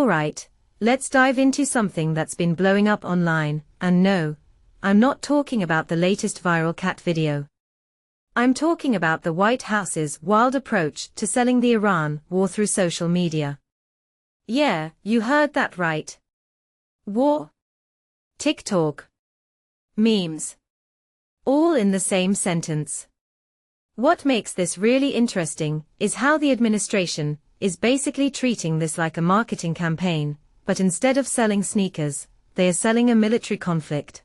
Alright, let's dive into something that's been blowing up online, and no, I'm not talking about the latest viral cat video. I'm talking about the White House's wild approach to selling the Iran war through social media. Yeah, you heard that right. War. TikTok. Memes. All in the same sentence. What makes this really interesting is how the administration is basically treating this like a marketing campaign, but instead of selling sneakers, they are selling a military conflict.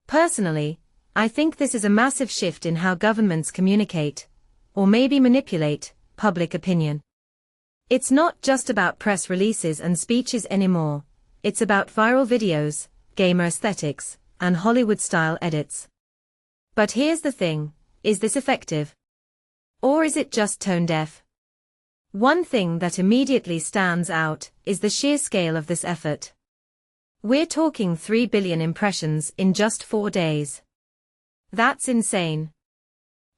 Personally, I think this is a massive shift in how governments communicate, or maybe manipulate, public opinion. It's not just about press releases and speeches anymore, it's about viral videos, gamer aesthetics, and Hollywood-style edits. But here's the thing, is this effective? Or is it just tone-deaf? One thing that immediately stands out is the sheer scale of this effort. We're talking 3 billion impressions in just 4 days. That's insane.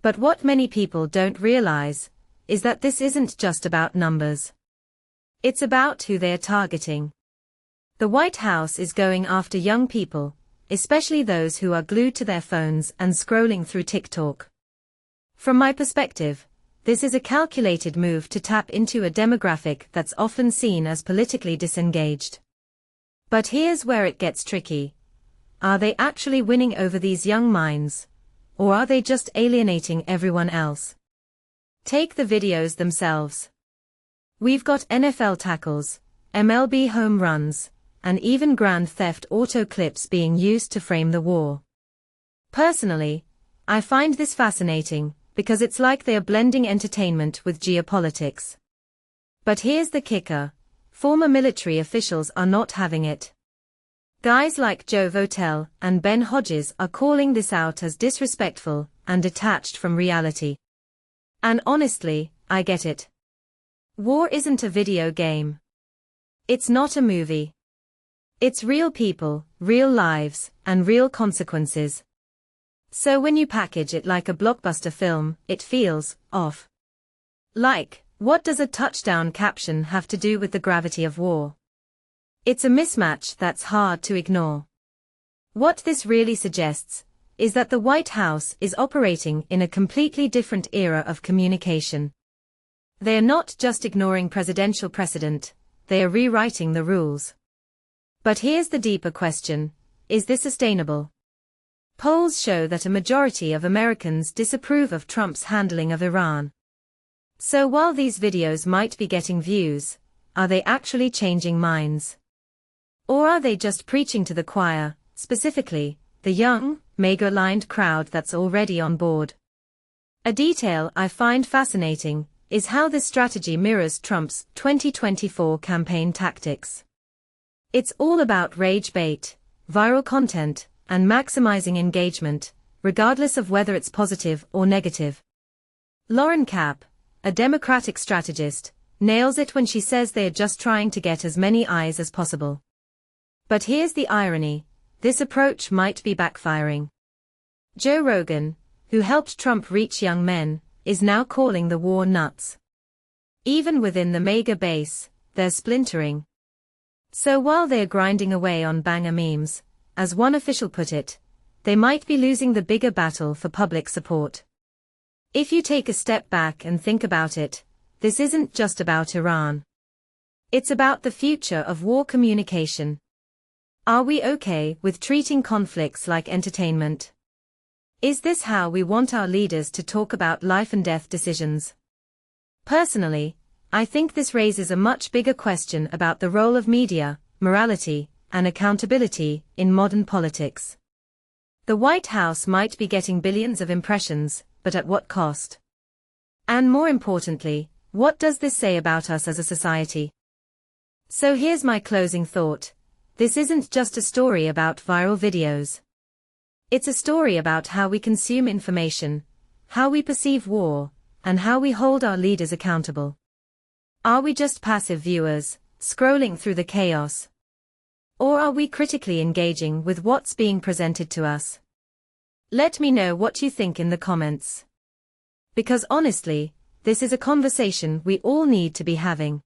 But what many people don't realize is that this isn't just about numbers. It's about who they're targeting. The White House is going after young people, especially those who are glued to their phones and scrolling through TikTok. From my perspective, this is a calculated move to tap into a demographic that's often seen as politically disengaged. But here's where it gets tricky. Are they actually winning over these young minds? Or are they just alienating everyone else? Take the videos themselves. We've got NFL tackles, MLB home runs, and even Grand Theft Auto clips being used to frame the war. Personally, I find this fascinating, because it's like they are blending entertainment with geopolitics. But here's the kicker, former military officials are not having it. Guys like Joe Votel and Ben Hodges are calling this out as disrespectful and detached from reality. And honestly, I get it. War isn't a video game. It's not a movie. It's real people, real lives, and real consequences. So when you package it like a blockbuster film, it feels off. Like, what does a touchdown caption have to do with the gravity of war? It's a mismatch that's hard to ignore. What this really suggests is that the White House is operating in a completely different era of communication. They are not just ignoring presidential precedent, they are rewriting the rules. But here's the deeper question, is this sustainable? Polls show that a majority of Americans disapprove of Trump's handling of Iran. So while these videos might be getting views, are they actually changing minds? Or are they just preaching to the choir, specifically, the young, MAGA-aligned crowd that's already on board? A detail I find fascinating is how this strategy mirrors Trump's 2024 campaign tactics. It's all about rage bait, viral content, and maximizing engagement, regardless of whether it's positive or negative. Lauren Kapp, a Democratic strategist, nails it when she says they are just trying to get as many eyes as possible. But here's the irony, this approach might be backfiring. Joe Rogan, who helped Trump reach young men, is now calling the war nuts. Even within the MAGA base, they're splintering. So while they're grinding away on banger memes, as one official put it, they might be losing the bigger battle for public support. If you take a step back and think about it, this isn't just about Iran. It's about the future of war communication. Are we okay with treating conflicts like entertainment? Is this how we want our leaders to talk about life and death decisions? Personally, I think this raises a much bigger question about the role of media, morality, and accountability in modern politics. The White House might be getting billions of impressions, but at what cost? And more importantly, what does this say about us as a society? So here's my closing thought. This isn't just a story about viral videos. It's a story about how we consume information, how we perceive war, and how we hold our leaders accountable. Are we just passive viewers, scrolling through the chaos? Or are we critically engaging with what's being presented to us? Let me know what you think in the comments. Because honestly, this is a conversation we all need to be having.